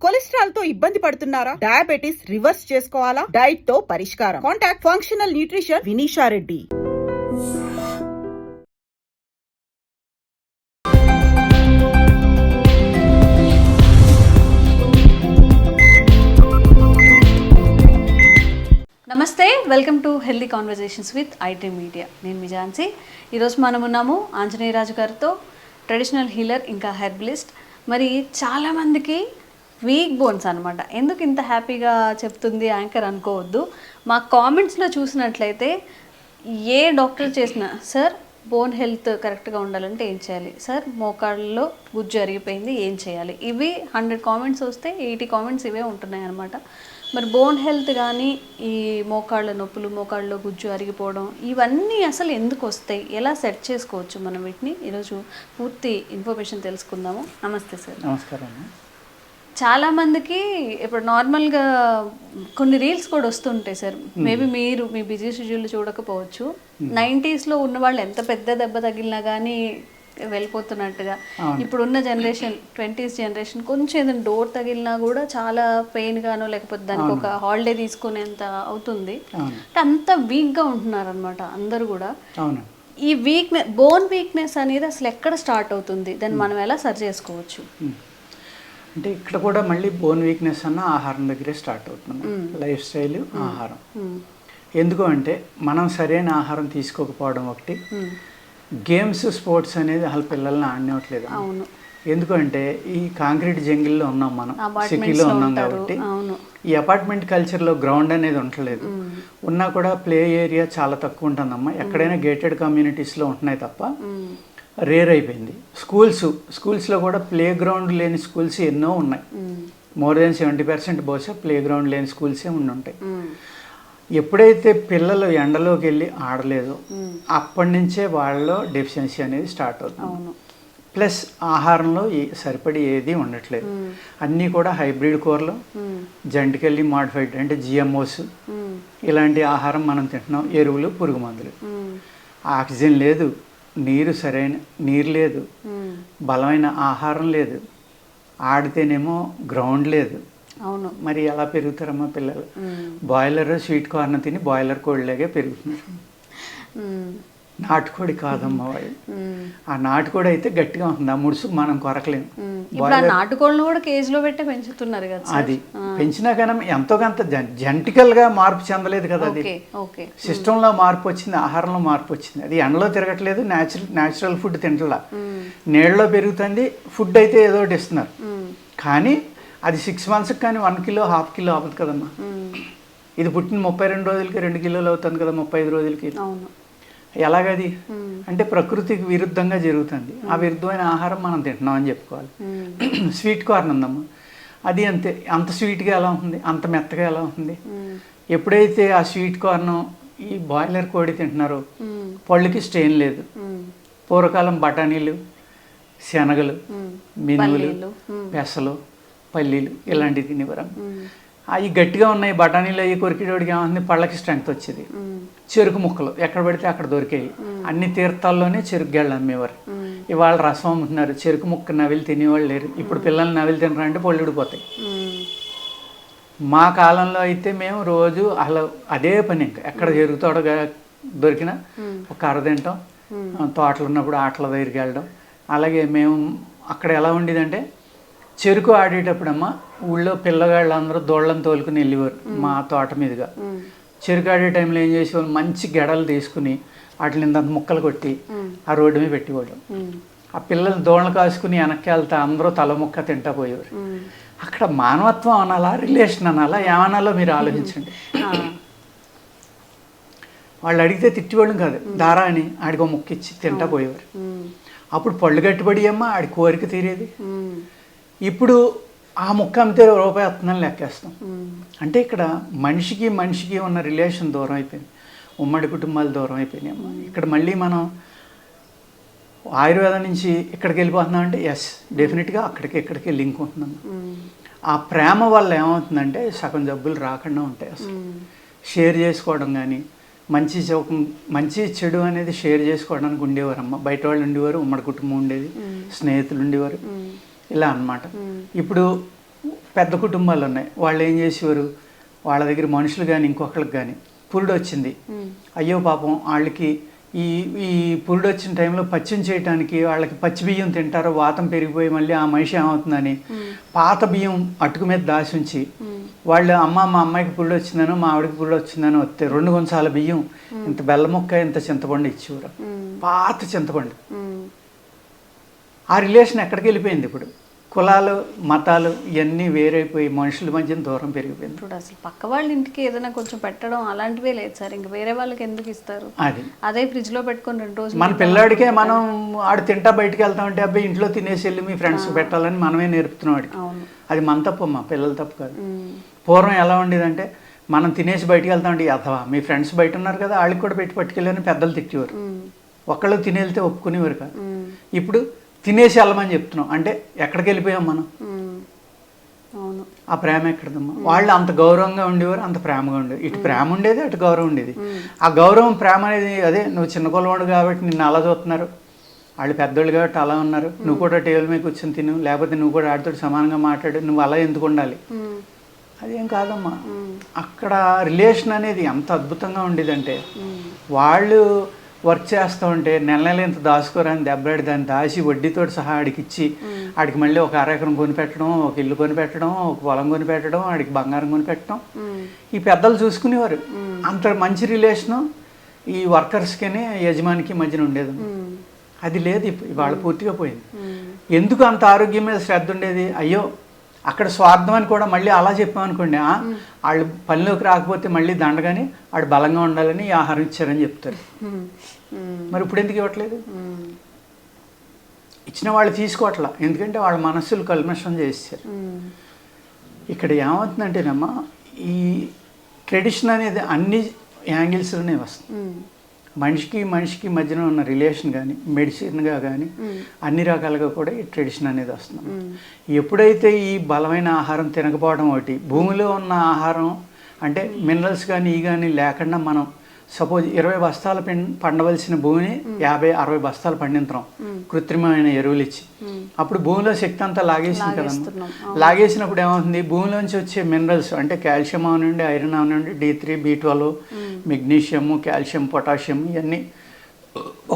Cholesterol తో ఇబ్బంది పడుతున్నారా? డయాబెటిస్ రివర్స్ చేసుకోవాలా? డైట్ తో పరిష్కారం. Contact functional nutrition Vinisha Reddy. నమస్తే, welcome to healthy conversations with IT media. నేను మీ ఝాన్సీ. ఈరోజు మనం ఉన్నాము ఆంజనేయరాజు గారితో, ట్రెడిషనల్ హీలర్ ఇంకా హెర్బలిస్ట్. మరి చాలామందికి వీక్ బోన్స్ అనమాట. ఎందుకు ఇంత హ్యాపీగా చెప్తుంది యాంకర్ అనుకోవద్దు. మా కామెంట్స్లో చూసినట్లయితే ఏ డాక్టర్ చేసినా, సార్ బోన్ హెల్త్ కరెక్ట్గా ఉండాలంటే ఏం చేయాలి, సార్ మోకాళ్ళలో గుజ్జు అరిగిపోయింది ఏం చేయాలి, ఇవి 100 కామెంట్స్ వస్తే 80 కామెంట్స్ ఇవే ఉంటున్నాయి అనమాట. మరి బోన్ హెల్త్ కానీ ఈ మోకాళ్ళ నొప్పులు, మోకాళ్ళలో గుజ్జు అరిగిపోవడం, ఇవన్నీ అసలు ఎందుకు వస్తాయి, ఎలా సెట్ చేసుకోవచ్చు మనం వీటిని, ఈరోజు పూర్తి ఇన్ఫర్మేషన్ తెలుసుకుందాము. నమస్తే సార్. నమస్కారం. చాలామందికి ఇప్పుడు నార్మల్గా కొన్ని రీల్స్ కూడా వస్తుంటాయి సార్. మేబీ మీరు మీ బిజీ షెడ్యూల్ చూడకపోవచ్చు. 90sలో ఉన్న వాళ్ళు ఎంత పెద్ద దెబ్బ తగిలినా కానీ వెళ్ళిపోతున్నట్టుగా, ఇప్పుడున్న జనరేషన్ 20s జనరేషన్ కొంచెం ఏదైనా డోర్ తగిలినా కూడా చాలా పెయిన్ గానో లేకపోతే దానికి ఒక హాలిడే తీసుకునేంత అవుతుంది. అంత వీక్గా ఉంటున్నారు అనమాట అందరూ కూడా. ఈ వీక్నెస్, బోన్ వీక్నెస్ అనేది అసలు ఎక్కడ స్టార్ట్ అవుతుంది, దాన్ని మనం ఎలా సరి చేసుకోవచ్చు? అంటే ఇక్కడ కూడా మళ్ళీ బోన్ వీక్నెస్ అన్న ఆహారం దగ్గరే స్టార్ట్ అవుతుంది. లైఫ్ స్టైల్, ఆహారం. ఎందుకు అంటే మనం సరైన ఆహారం తీసుకోకపోవడం ఒకటి, గేమ్స్ స్పోర్ట్స్ అనేది అసలు పిల్లల్ని ఆడనివ్వట్లేదు. ఎందుకంటే ఈ కాంక్రీట్ జంగిల్లో ఉన్నాం, మనం సిటీలో ఉన్నాం కాబట్టి ఈ అపార్ట్మెంట్ కల్చర్లో గ్రౌండ్ అనేది ఉండలేదు. ఉన్నా కూడా ప్లే ఏరియా చాలా తక్కువ ఉంటుందమ్మా. ఎక్కడైనా గేటెడ్ కమ్యూనిటీస్లో ఉంటున్నాయి తప్ప రేర్ అయిపోయింది. స్కూల్స్లో కూడా ప్లే గ్రౌండ్ లేని స్కూల్స్ ఎన్నో ఉన్నాయి. మోర్ దెన్ 70% బహుశా ప్లే గ్రౌండ్ లేని స్కూల్సే ఉంటాయి. ఎప్పుడైతే పిల్లలు ఎండలోకి వెళ్ళి ఆడలేదో అప్పటి నుంచే వాళ్ళలో డెఫిషియన్సీ అనేది స్టార్ట్ అవుతుంది. ప్లస్ ఆహారంలో సరిపడి ఏది ఉండట్లేదు. అన్నీ కూడా హైబ్రిడ్ కూరలు, జెనెటికల్లీ మాడిఫైడ్ అంటే GMOs, ఇలాంటి ఆహారం మనం తింటున్నాం. ఎరువులు, పురుగు మందులు. ఆక్సిజన్ లేదు, నీరు లేదు, బలమైన ఆహారం లేదు, ఆడితేనేమో గ్రౌండ్ లేదు. అవును, మరి ఎలా పెరుగుతారమ్మా పిల్లలు? బాయిలర్ స్వీట్ కార్న్ తిని బాయిలర్ కోడిలాగే పెరుగుతున్నారు. నాటుకోడి కాదమ్మా వాళ్ళు. ఆ నాటుకోడి అయితే గట్టిగా ఉంటుంది, ఆ ముడుసు మనం కొరకలేము. నాటుకోళ్ళను కూడా కేజీలో పెట్టి పెంచుతున్నారు కదా. అది పెంచినా కానీ ఎంతో కొంత జెనెటికల్గా మార్పు చెందలేదు కదా. అది సిస్టంలో మార్పు వచ్చింది, ఆహారంలో మార్పు వచ్చింది. అది ఎండలో తిరగట్లేదు, న్యాచురల్ ఫుడ్ తింటలా, నీళ్ళలో పెరుగుతుంది. ఫుడ్ అయితే ఏదో ఒకటి ఇస్తున్నారు, కానీ అది 6 monthsకి కానీ 1 కిలో 1/2 కిలో అవ్వదు కదమ్మా. ఇది పుట్టిన 32 రోజులకి 2 కిలోలు అవుతుంది కదా, 35 రోజులకి. ఎలాగది అంటే ప్రకృతికి విరుద్ధంగా జరుగుతుంది. ఆ విరుద్ధమైన ఆహారం మనం తింటున్నాం అని చెప్పుకోవాలి. స్వీట్ కార్న్ ఉందమ్మా, అది అంతే. అంత స్వీట్గా ఎలా ఉంటుంది, అంత మెత్తగా ఎలా ఉంటుంది. ఎప్పుడైతే ఆ స్వీట్ కార్న్ ఈ బాయిలర్ కోడి తింటున్నారో పళ్ళుకి స్ట్రెయిన్ లేదు. పూర్వకాలం బఠానీలు, శనగలు, మినుములు, పెసలు, పల్లీలు ఇలాంటివి తినేవారు. అవి గట్టిగా ఉన్నాయి. బఠానీలు అవి కొరికేటోడికి ఏమవుతుంది, పళ్ళకి స్ట్రెంగ్త్ వచ్చేది. చెరుకు ముక్కలు ఎక్కడ పడితే అక్కడ దొరికాయి. అన్ని తీర్థాల్లోనే చెరుకు గెళ్ళు అమ్మేవారు. ఇవాళ రసం అమ్ముతున్నారు. చెరుకు ముక్క నవిలి తినేవాళ్ళు లేరు. ఇప్పుడు పిల్లలు నవిలి తినరంటే పళ్ళు ఊడిపోతాయి. మా కాలంలో అయితే మేము రోజు అలా అదే పని, ఇంకా ఎక్కడ చెరుకు తోట దొరికినా ఒక కర్ర తింటాం, తోటలు ఉన్నప్పుడు ఆటల దగ్గరికి వెళ్ళడం. అలాగే మేము అక్కడ ఎలా ఉండేదంటే, చెరుకు ఆడేటప్పుడమ్మా ఊళ్ళో పిల్లగాళ్ళందరూ దోళ్ళని తోలుకుని వెళ్ళేవారు మా తోట మీదుగా. చెరుకు ఆడే టైంలో ఏం చేసేవాళ్ళు, మంచి గెడలు తీసుకుని వాటిని ఇంత ముక్కలు కొట్టి ఆ రోడ్డు మీద పెట్టేవాళ్ళు. ఆ పిల్లలు దోళ్ళను కాసుకుని వెనక్కి వెళ్తా అందరూ తల ముక్క తింటా పోయేవారు. అక్కడ మానవత్వం అనాలా, రిలేషన్ అనాలా, ఏమనాలో మీరు ఆలోచించండి. వాళ్ళు అడిగితే తిట్టేవాళ్ళం కాదు, దారా అని ఆడికి ముక్క ఇచ్చి తింటా పోయేవారు. అప్పుడు పళ్ళు గట్టిపడి అమ్మా ఆడి కోరిక తీరేది. ఇప్పుడు ఆ ముక్క అమ్మితే రూపాయి వస్తుందని లెక్కేస్తాం. అంటే ఇక్కడ మనిషికి ఉన్న రిలేషన్ దూరం అయిపోయింది. ఉమ్మడి కుటుంబాలు దూరం అయిపోయినాయి అమ్మా. ఇక్కడ మళ్ళీ మనం ఆయుర్వేదం నుంచి ఇక్కడికి వెళ్ళిపోతున్నాం అంటే ఎస్, డెఫినెట్గా ఇక్కడికి లింక్ ఉంటుందమ్మా. ఆ ప్రేమ వల్ల ఏమవుతుందంటే సగం జబ్బులు రాకుండా ఉంటాయి. అసలు షేర్ చేసుకోవడం కానీ, మంచి చెడు అనేది షేర్ చేసుకోవడానికి ఉండేవారమ్మ. బయట వాళ్ళు ఉండేవారు, ఉమ్మడి కుటుంబం ఉండేది, స్నేహితులు ఉండేవారు, ఇలా అన్నమాట. ఇప్పుడు పెద్ద కుటుంబాలు ఉన్నాయి, వాళ్ళు ఏం చేసేవారు, వాళ్ళ దగ్గర మనుషులు కానీ ఇంకొకరికి కానీ పురుడు వచ్చింది, అయ్యో పాపం వాళ్ళకి ఈ ఈ పురుడు వచ్చిన టైంలో పచ్చిం చేయడానికి వాళ్ళకి పచ్చి బియ్యం తింటారో వాతం పెరిగిపోయి మళ్ళీ ఆ మనిషి ఏమవుతుందని పాత బియ్యం అటుకు మీద దాసి ఉంచి వాళ్ళు మా అమ్మాయికి పురుడు వచ్చిందనో మా ఆవిడకి పురుడు వచ్చిందనో వస్తే 2 గుంచాల బియ్యం ఇంత బెల్ల ముక్క ఇంత చింతపండు ఇచ్చేవారు, పాత చింతపండు. ఆ రిలేషన్ ఎక్కడికి వెళ్ళిపోయింది ఇప్పుడు? కులాలు మతాలు ఇవన్నీ వేరైపోయి మనుషుల మధ్య దూరం పెరిగిపోయింది. ఇప్పుడు అసలు పక్క వాళ్ళ ఇంటికి ఏదైనా కొంచెం పెట్టడం అలాంటివే లేదు సార్, ఇంకా వేరే వాళ్ళకి ఎందుకు ఇస్తారు? అదే ఫ్రిడ్జ్ లో పెట్టుకొని 2 రోజులు మన పిల్లాడికే మనం ఆడు తింటా బయటకు వెళ్తామంటే అబ్బాయి ఇంట్లో తినేసి వెళ్ళి మీ ఫ్రెండ్స్ పెట్టాలని మనమే నేర్పుతున్నాం వాడికి. అది మన తప్పు అమ్మా, పిల్లల తప్పు కాదు. పూర్వం ఎలా ఉండేదంటే మనం తినేసి బయటకు వెళ్తామంటే అథవా మీ ఫ్రెండ్స్ బయట ఉన్నారు కదా వాళ్ళకి కూడా పెట్టి పట్టుకెళ్ళని పెద్దలు తిట్టేవారు, ఒకళ్ళు తిని వెళ్తే ఒప్పుకునేవారు కాదు. ఇప్పుడు తినేసి వెళ్ళమని చెప్తున్నాం అంటే ఎక్కడికి వెళ్ళిపోయాం మనం? ఆ ప్రేమ ఎక్కడదమ్మా? వాళ్ళు అంత గౌరవంగా ఉండేవారు, అంత ప్రేమగా ఉండేది. ఇటు ప్రేమ ఉండేది, అటు గౌరవం ఉండేది. ఆ గౌరవం ప్రేమ అనేది అదే నువ్వు చిన్న కొలవాడు కాబట్టి నిన్ను అలా చూస్తున్నారు, వాళ్ళు పెద్దోళ్ళు కాబట్టి అలా ఉన్నారు, నువ్వు కూడా టేబుల్ మీద కూర్చొని తిను, లేకపోతే నువ్వు కూడా ఆడితో సమానంగా మాట్లాడు, నువ్వు అలా ఎందుకు ఉండాలి? అదేం కాదమ్మా. అక్కడ రిలేషన్ అనేది ఎంత అద్భుతంగా ఉండేదంటే వాళ్ళు వర్క్ చేస్తూ ఉంటే నెల ఇంత దాచుకోరని దెబ్బలాడి దాన్ని దాచి వడ్డీతో సహా ఆడికి ఇచ్చి ఆడికి మళ్ళీ ఒక 1/2 ఎకరం కొనిపెట్టడం, ఒక ఇల్లు కొనిపెట్టడం, ఒక పొలం కొనిపెట్టడం, ఆడికి బంగారం కొనిపెట్టడం ఈ పెద్దలు చూసుకునేవారు. అంత మంచి రిలేషను ఈ వర్కర్స్కి యజమానికి మధ్యన ఉండేది. అది లేదు ఇవాళ పూర్తిగా పోయింది. ఎందుకు అంత ఆరోగ్యం మీద శ్రద్ధ ఉండేది? అయ్యో అక్కడ స్వార్థం అని కూడా మళ్ళీ అలా చెప్పామనుకోండి, వాళ్ళు పనిలోకి రాకపోతే మళ్ళీ దండగాని వాడు బలంగా ఉండాలని ఆహారం ఇచ్చారని చెప్తారు. మరి ఇప్పుడు ఎందుకు ఇవ్వట్లేదు? ఇచ్చిన వాళ్ళు తీసుకోవట్లా, ఎందుకంటే వాళ్ళ మనస్సులు కల్మషం చేస్తారు. ఇక్కడ ఏమవుతుందంటేనమ్మా ఈ ట్రెడిషన్ అనేది అన్ని యాంగిల్స్లోనే వస్తుంది. మనిషికి మధ్యన ఉన్న రిలేషన్ కానీ మెడిసిన్గా కానీ అన్ని రకాలుగా కూడా ఈ ట్రెడిషన్ అనేది వస్తుంది. ఎప్పుడైతే ఈ బలమైన ఆహారం తినకపోవడం ఒకటి, భూమిలో ఉన్న ఆహారం అంటే మినరల్స్ కానీ ఈ కానీ లేకుండా మనం సపోజ్ 20 బస్తాలు పండవలసిన భూమిని 50-60 బస్తాలు పండించడం కృత్రిమమైన ఎరువులు ఇచ్చి, అప్పుడు భూమిలో శక్తి అంతా లాగేసింది కదమ్మా. లాగేసినప్పుడు ఏమవుతుంది, భూమిలోంచి వచ్చే మినరల్స్ అంటే కాల్షియం అవనండి, ఐరన్ అవనండి, D3, B12, magnesium, calcium, potassium ఇవన్నీ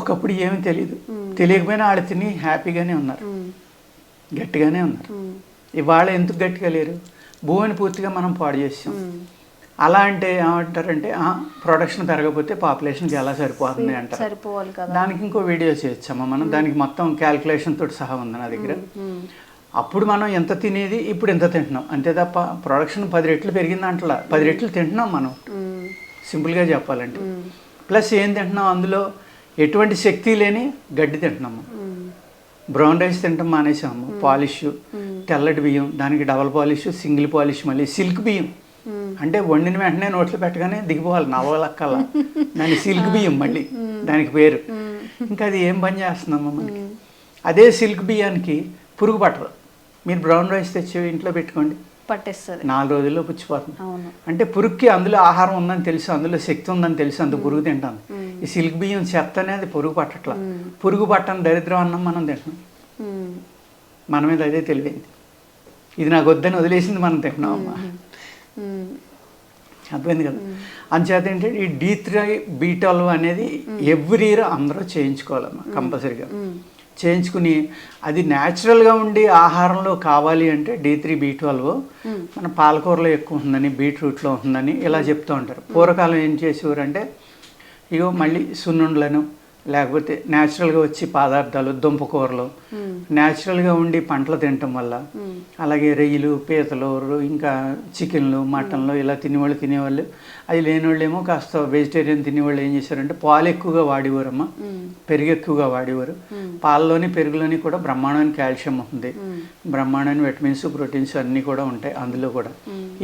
ఒకప్పుడు ఏమీ తెలియకపోయినా వాళ్ళు తిని హ్యాపీగానే ఉన్నారు, గట్టిగానే ఉన్నారు. ఇవాళ ఎందుకు గట్టిగా లేరు? భూమిని పూర్తిగా మనం పాడు చేసాం. అలా అంటే ఏమంటారంటే ప్రొడక్షన్ పెరగకపోతే పాపులేషన్కి ఎలా సరిపోతుంది అంటారు. దానికి ఇంకో వీడియో చేయొచ్చమ్మా మనం, దానికి మొత్తం క్యాల్కులేషన్ తోటి సహా ఉంది నా దగ్గర. అప్పుడు మనం ఎంత తినేది ఇప్పుడు ఎంత తింటున్నాం అంతే తప్ప ప్రొడక్షన్ 10 రెట్లు పెరిగిందంటలా, 10 రెట్లు తింటున్నాం మనం సింపుల్గా చెప్పాలంటే. ప్లస్ ఏం తింటున్నాం, అందులో ఎటువంటి శక్తి లేని గడ్డి తింటున్నాము. బ్రౌన్ రైస్ తింటాం మానేసాము, పాలిష్, తెల్లటి బియ్యం, దానికి డబల్ పాలిష్, సింగిల్ పాలిష్, మళ్ళీ సిల్క్ బియ్యం అంటే వండిన వెంటనే నోట్లో పెట్టగానే దిగిపోవాలి నవలక్కల్లా, దాని సిల్క్ బియ్యం మళ్ళీ దానికి పేరు. ఇంకా అది ఏం పని చేస్తుందమ్మా మనకి? అదే సిల్క్ బియ్యానికి పురుగు పట్టదు. మీరు బ్రౌన్ రైస్ తెచ్చి ఇంట్లో పెట్టుకోండి, పట్టేస్తుంది, 4 రోజుల్లో పుచ్చిపోతుంది. అంటే పురుగుకి అందులో ఆహారం ఉందని తెలుసు, అందులో శక్తి ఉందని తెలుసు, అందుకు పురుగు తింటాను. ఈ సిల్క్ బియ్యం చెత్త అనేది పురుగు పట్టట్లా. పురుగు పట్టని దరిద్రం అన్నం మనం తింటున్నాం. మన మీద అదే తెలివైంది, ఇది నాకు వద్దని వదిలేసింది మనం తింటున్నాం అమ్మా. అర్థమైంది కదా? అంచేత ఏంటంటే ఈ D3, B12 అనేది ఎవ్రీ ఇయర్ అందరూ చేయించుకోవాలమ్మా కంపల్సరీగా. చేయించుకుని అది న్యాచురల్గా ఉండి ఆహారంలో కావాలి అంటే D3, B12 మన పాలకూరలో ఎక్కువ ఉందని, బీట్రూట్లో ఉందని ఇలా చెప్తూ ఉంటారు. పూర్వకాలం ఏం చేసేవారు అంటే ఇగో మళ్ళీ సున్నుండలను లేకపోతే న్యాచురల్గా వచ్చి పదార్థాలు, దుంపకూరలు న్యాచురల్గా ఉండి పంటలు తినటం వల్ల, అలాగే రొయ్యలు, పీతలు, ఇంకా చికెన్లు, మటన్లు ఇలా తినేవాళ్ళు. అది లేనివాళ్ళు ఏమో కాస్త వెజిటేరియన్ తినేవాళ్ళు ఏం చేశారంటే పాలు ఎక్కువగా వాడేవారమ్మా, పెరుగు ఎక్కువగా వాడేవారు. పాలలోని పెరుగులోని కూడా బ్రహ్మాండమైన కాల్షియం ఉంటుంది, బ్రహ్మాండమైన విటమిన్స్, ప్రోటీన్స్ అన్నీ కూడా ఉంటాయి అందులో కూడా.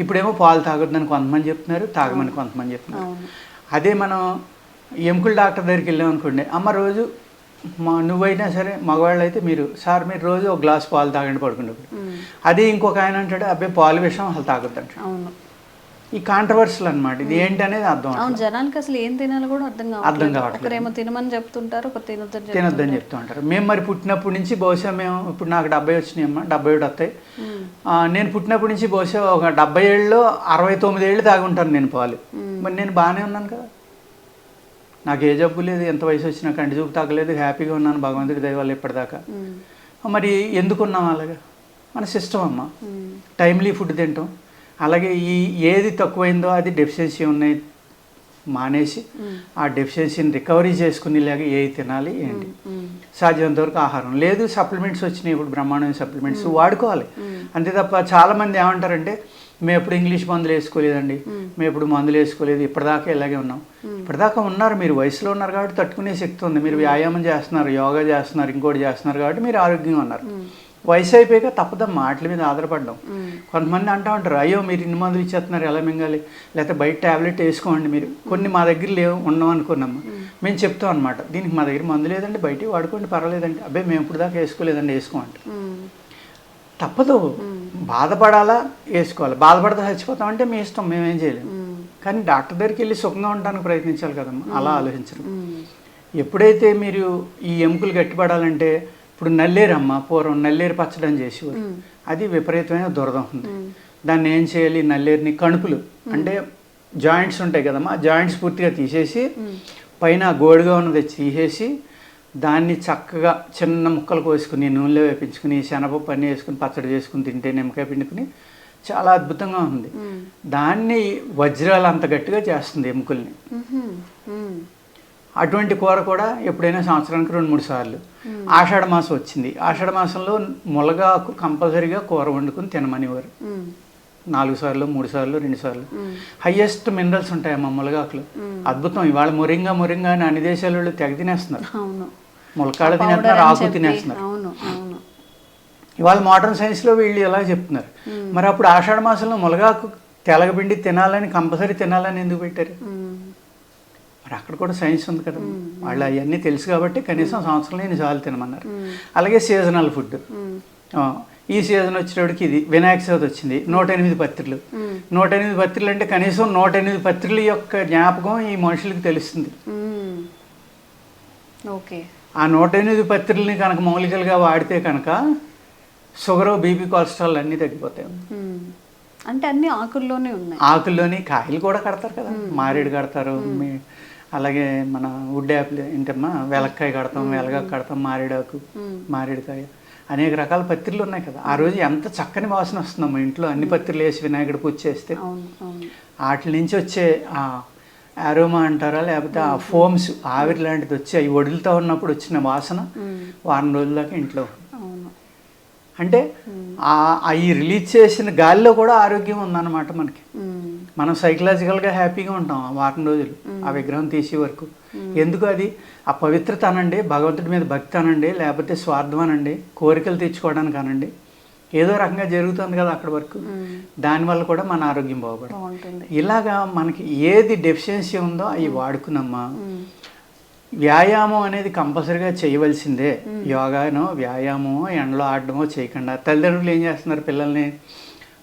ఇప్పుడేమో పాలు తాగొద్దని కొంతమంది చెప్తున్నారు, తాగమని కొంతమంది చెప్తున్నారు. అదే మనం ఎముకల డాక్టర్ దగ్గరికి వెళ్ళామనుకోండి, అమ్మ రోజు నువ్వైనా సరే మగవాళ్ళు అయితే మీరు రోజు ఒక గ్లాస్ పాలు తాగండి పడుకునేప్పుడు. అదే ఇంకొక ఆయన అంటాడు అబ్బాయి పాలు విషయం అసలు తాగొద్దు అంటాడు. ఈ కాంట్రవర్సల్ అనమాట. ఇది ఏంటి అనేది అర్థం అవును, జనానికి అసలు ఏం తినాలో కూడా అర్థం కావట్లేదు. ఒకరేమో తినమని చెప్తుంటారు, ఒక తినొద్దని చెప్తూ ఉంటారు. మేము మరి పుట్టినప్పటి నుంచి బహుశా మేము ఇప్పుడు నాకు 70 వచ్చినాయి అమ్మా, 77 వస్తాయి. నేను పుట్టినప్పటి నుంచి బహుశా ఒక 70 ఏళ్ళలో 69 ఏళ్ళు తాగి ఉంటాను నేను పాలు. మరి నేను బాగానే ఉన్నాను కదా, నాకు ఏ జబ్బు లేదు, ఎంత వయసు వచ్చినా కంటి చూపు తగ్గలేదు, హ్యాపీగా ఉన్నాను భగవంతుడి దయ వల్ల ఇప్పటిదాకా. మరి ఎందుకున్నాం అలాగా? మన సిస్టమ్ అమ్మ. టైమ్లీ ఫుడ్ తింటాం, అలాగే ఏది తక్కువైందో అది డెఫిషియన్సీ ఉన్నాయి మానేసి ఆ డెఫిషియన్సీని రికవరీ చేసుకునేలాగా ఏది తినాలి ఏంటి, సాధ్యమైనంత వరకు ఆహారం. లేదు సప్లిమెంట్స్ వచ్చినాయి ఇప్పుడు, బ్రహ్మాండమైన సప్లిమెంట్స్ వాడుకోవాలి అంతే తప్ప. చాలామంది ఏమంటారంటే మేము ఎప్పుడు ఇంగ్లీష్ మందులు వేసుకోలేదండి, మేము ఎప్పుడు మందులు వేసుకోలేదు, ఇప్పటిదాకా ఇలాగే ఉన్నాం. ఇప్పటిదాకా ఉన్నారు, మీరు వయసులో ఉన్నారు కాబట్టి తట్టుకునే శక్తి ఉంది, మీరు వ్యాయామం చేస్తున్నారు, యోగా చేస్తున్నారు, ఇంకోటి చేస్తున్నారు కాబట్టి మీరు ఆరోగ్యంగా ఉన్నారు. వయసు అయిపోయాక తప్పదమ్మా వాటి మీద ఆధారపడడం. కొంతమంది అంటూ ఉంటారు, అయ్యో మీరు ఇన్ని మందులు ఇచ్చేస్తున్నారు ఎలా మింగాలి, లేకపోతే బయట ట్యాబ్లెట్ వేసుకోండి మీరు. కొన్ని మా దగ్గర లేవు, ఉన్నాం అనుకున్నాము. మేము చెప్తాం అనమాట, దీనికి మా దగ్గర మందు లేదండి, బయట వాడుకోండి పర్వాలేదండి. అబ్బాయి మేము ఇప్పుడు దాకా వేసుకోలేదండి, వేసుకోమంటే తప్పదు. బాధపడాలా వేసుకోవాలి, బాధపడితే చచ్చిపోతామంటే మీ ఇష్టం, మేమేం చేయలేము. కానీ డాక్టర్ దగ్గరికి వెళ్ళి సుఖంగా ఉండడానికి ప్రయత్నించాలి కదమ్మా, అలా ఆలోచించడం. ఎప్పుడైతే మీరు ఈ ఎముకలు గట్టిపడాలంటే, ఇప్పుడు నల్లేరమ్మ పూర్వం నల్లేరు పచ్చడి అని చేసేవారు, అది విపరీతమైన దురద ఉంది. దాన్ని ఏం చేయాలి, నల్లేరుని కణుపులు అంటే జాయింట్స్ ఉంటాయి కదమ్మా, జాయింట్స్ పూర్తిగా తీసేసి పైన గోడుగా ఉన్నది తీసేసి దాన్ని చక్కగా చిన్న ముక్కలు కోసుకుని నూనెలో వేపించుకుని శనగపప్పు అన్నీ వేసుకుని పచ్చడి చేసుకుని తింటే, నిమ్మకాయ పిండుకుని చాలా అద్భుతంగా ఉంది. దాన్ని వజ్రాలు అంత గట్టిగా చేస్తుంది ఎముకల్ని. అటువంటి కూర కూడా ఎప్పుడైనా సంవత్సరానికి 2-3 సార్లు. ఆషాఢ మాసం వచ్చింది, ఆషాఢ మాసంలో ములగాకు కంపల్సరీగా కూర వండుకుని తినమనేవారు. 4 సార్లు 3 సార్లు 2 సార్లు. హయ్యెస్ట్ మినరల్స్ ఉంటాయమ్మా ములగాకులు, అద్భుతం. ఇవాళ మొరింగా అని అన్ని దేశాల వాళ్ళు తెగ తినేస్తున్నారు, ములకాడ తినేస్తున్నారు, ఆకు తినేస్తున్నారు. ఇవాళ మోడర్న్ సైన్స్లో వీళ్ళు ఎలా చెప్తున్నారు. మరి అప్పుడు ఆషాఢ మాసంలో ములగాకు తెలగపిండి తినాలని కంపల్సరీ తినాలని ఎందుకు పెట్టారు? మరి అక్కడ కూడా సైన్స్ ఉంది కదా, వాళ్ళు అవన్నీ తెలుసు కాబట్టి కనీసం సంవత్సరంలో ఎన్నిసార్లు తినమన్నారు. అలాగే సీజనల్ ఫుడ్, ఈ సీజన్ వచ్చేటప్పటికి ఇది వినాయక చవితి వచ్చింది, 108 పత్రికలు. 108 పత్రికలు అంటే కనీసం 108 పత్రికల యొక్క జ్ఞాపకం ఈ మనుషులకు తెలుస్తుంది. ఓకే, ఆ 108 పత్రికల్ని కనుక మౌలికలుగా వాడితే కనుక షుగర్, బీపీ, కొలెస్ట్రాల్ అన్నీ తగ్గిపోతాయి. అంటే అన్ని ఆకుల్లోనే ఉన్నాయి. ఆకుల్లోని కాయలు కూడా కడతారు కదా, మారేడు కడతారు, అలాగే మన వుడ్ యాపిల్ ఏంటమ్మా వెలక్కాయ కడతాం, వెలగాకు కడతాం, మారేడాకు, మారేడుకాయ, అనేక రకాల పత్రికలు ఉన్నాయి కదా. ఆ రోజు ఎంత చక్కని వాసన వస్తుందమ్మా ఇంట్లో అన్ని పత్రికలు వేసి వినాయకుడు పూజ చేస్తే. వాటి నుంచి వచ్చే ఆ అరోమా అంటారా, లేకపోతే ఆ ఫోమ్స్ ఆవిరి లాంటిది వచ్చి అవి వడులుతూ ఉన్నప్పుడు వచ్చిన వాసన వారం రోజుల దాకా ఇంట్లో. అంటే అవి రిలీజ్ చేసిన గాలిలో కూడా ఆరోగ్యం ఉందన్నమాట మనకి. మనం సైకలాజికల్గా హ్యాపీగా ఉంటాం ఆ వారం రోజులు ఆ విగ్రహం తీసే వరకు. ఎందుకు అది ఆ పవిత్రత అనండి, భగవంతుడి మీద భక్తి అనండి, లేకపోతే స్వార్థం అనండి, కోరికలు తెచ్చుకోవడానికి అనండి, ఏదో రకంగా జరుగుతుంది కదా అక్కడి వరకు. దానివల్ల కూడా మన ఆరోగ్యం బాగుపడుతుంది. ఇలాగా మనకి ఏది డెఫిషియన్సీ ఉందో అవి వాడుకున్నమ్మా. వ్యాయామం అనేది కంపల్సరీగా చేయవలసిందే. యోగానో వ్యాయామమో ఎండలో ఆడడమో చేయకుండా తల్లిదండ్రులు ఏం చేస్తున్నారు, పిల్లల్ని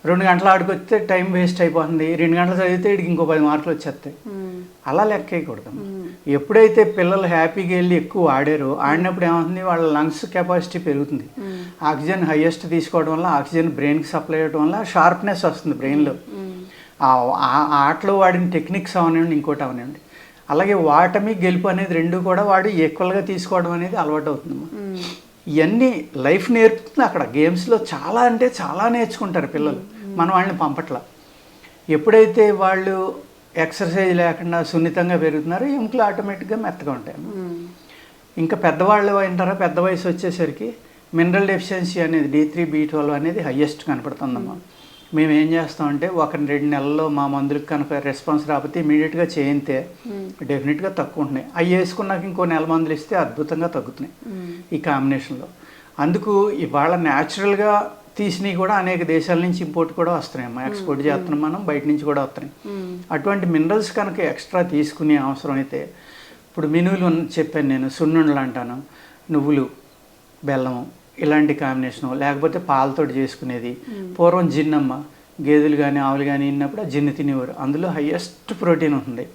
2 గంటలు ఆడుకొస్తే టైం వేస్ట్ అయిపోతుంది, 2 గంటలు చదివితే వీడికి ఇంకో 10 మార్కులు వచ్చేస్తాయి. అలా లెక్క వేయకూడదు. ఎప్పుడైతే పిల్లలు హ్యాపీగా వెళ్ళి ఎక్కువ ఆడారో, ఆడినప్పుడు ఏమవుతుంది, వాళ్ళ లంగ్స్ కెపాసిటీ పెరుగుతుంది, ఆక్సిజన్ హైయెస్ట్ తీసుకోవడం వల్ల ఆక్సిజన్ బ్రెయిన్కి సప్లై అవ్వడం వల్ల షార్ప్నెస్ వస్తుంది బ్రెయిన్లో. ఆ ఆటలో వాడిన టెక్నిక్స్ అవనివ్వండి, ఇంకోటి అవనివ్వండి. అలాగే వాటమి గెలుపు అనేది 2 కూడా వాడు ఈక్వల్గా తీసుకోవడం అనేది అలవాటు అవుతుందమ్మా. ఇవన్నీ లైఫ్ నేర్పుతుంది అక్కడ. గేమ్స్లో చాలా అంటే చాలా నేర్చుకుంటారు పిల్లలు, మనం వాళ్ళని పంపట్ల. ఎప్పుడైతే వాళ్ళు ఎక్సర్సైజ్ లేకుండా సున్నితంగా పెరుగుతున్నారో ఎముకలు ఆటోమేటిక్గా మెత్తగా ఉంటాయి. ఇంకా పెద్దవాళ్ళు అంటారా, పెద్ద వయసు వచ్చేసరికి మినరల్ డెఫిషియన్సీ అనేది D3, B12 అనేది హయ్యెస్ట్ కనపడుతుందమ్మా. మేము ఏం చేస్తామంటే 1-2 నెలల్లో మా మందులకు కనుక రెస్పాన్స్ రాకపోతే ఇమీడియట్గా చేయితే డెఫినెట్గా తక్కువ ఉంటున్నాయి. అవి వేసుకున్నాక ఇంకో 1 నెల మందులు ఇస్తే అద్భుతంగా తగ్గుతున్నాయి ఈ కాంబినేషన్లో. అందుకు ఇవాళ న్యాచురల్గా తీసినవి కూడా అనేక దేశాల నుంచి ఇంపోర్ట్ కూడా వస్తున్నాయి అమ్మా, ఎక్స్పోర్ట్ చేస్తున్నాం మనం, బయట నుంచి కూడా వస్తున్నాయి. అటువంటి మినరల్స్ కనుక ఎక్స్ట్రా తీసుకునే అవసరం అయితే, ఇప్పుడు మినువులు చెప్పాను నేను, సున్నుండలు అంటాను, నువ్వులు, బెల్లము, ఇలాంటి కాంబినేషను, లేకపోతే పాలతోటి చేసుకునేది. పూర్వం జిన్నమ్మ, గేదెలు కానీ ఆవులు కానీ తిన్నప్పుడు ఆ జిన్ను తినేవారు. అందులో హయ్యెస్ట్ ప్రోటీన్ ఉంటుంది.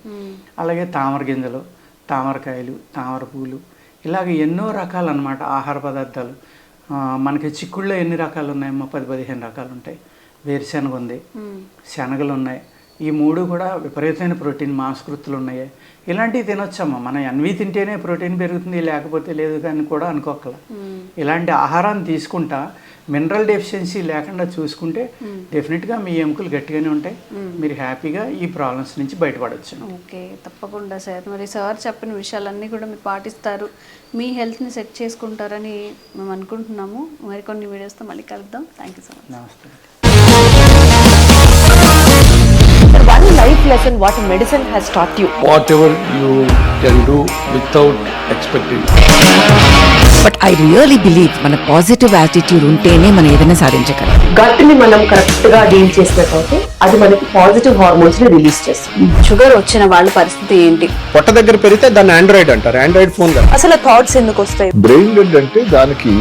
అలాగే తామర గింజలు, తామరకాయలు, తామర పూలు, ఇలాగ ఎన్నో రకాలు అన్నమాట ఆహార పదార్థాలు. మనకి చిక్కుళ్ళలో ఎన్ని రకాలు ఉన్నాయమ్మా? 10-15 రకాలు ఉంటాయి. వేరుశనగ ఉంది, శనగలు ఉన్నాయి. ఈ 3 కూడా విపరీతమైన ప్రోటీన్ మాంసకృతులు ఉన్నాయి. ఇలాంటివి తినొచ్చమ్మా. మనం అన్వి తింటేనే ప్రోటీన్ పెరుగుతుంది, లేకపోతే లేదు కానీ కూడా అనుకోకల. ఇలాంటి ఆహారాన్ని తీసుకుంటా మినరల్ డెఫిషియన్సీ లేకుండా చూసుకుంటే డెఫినెట్గా మీ ఎముకలు గట్టిగానే ఉంటాయి. మీరు హ్యాపీగా ఈ ప్రాబ్లమ్స్ నుంచి బయటపడవచ్చు. ఓకే, తప్పకుండా సార్. మరి సార్ చెప్పిన విషయాలన్నీ కూడా మీరు పాటిస్తారు, మీ హెల్త్ని సెట్ చేసుకుంటారని మేము అనుకుంటున్నాము. మరికొన్ని వీడియోస్తో మళ్ళీ కలుద్దాం. Thank you so much. నమస్తే. One life lesson what medicine has taught you. Whatever you can do without expecting. But I really believe మన పాజిటివ్ యాటిట్యూడ్ ఉంటేనే మనం ఏదైనా సాధించగలం. గట్ ని మనం కరెక్ట్ గా డీల్ చేసినట్లయితే అది మనకి పాజిటివ్ హార్మోన్స్ ని రిలీజ్ చేస్తుంది. షుగర్ వచ్చిన వాళ్ళ పరిస్థితి ఏంటి? పొట్ట దగ్గర పెరిగితే దాన్ని ఆండ్రాయిడ్ అంటారు, ఆండ్రాయిడ్ ఫోన్ కాదు. అసలు థాట్స్ ఎందుకు వస్తాయి? బ్రెయిన్ డెడ్ అంటే దానికి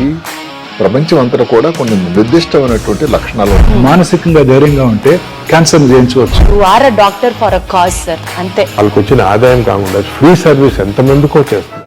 ప్రపంచం అంతా కూడా కొన్ని నిర్దిష్టమైనటువంటి లక్షణాలు ఉన్నాయి. మానసికంగా ధైర్యంగా ఉంటే క్యాన్సర్ జయించవచ్చు. You are a doctor for a cause sir, అంతే. వాళ్ళకి వచ్చిన ఆదాయం కాకుండా ఫ్రీ సర్వీస్ ఎంతమందికో చేస్తారు.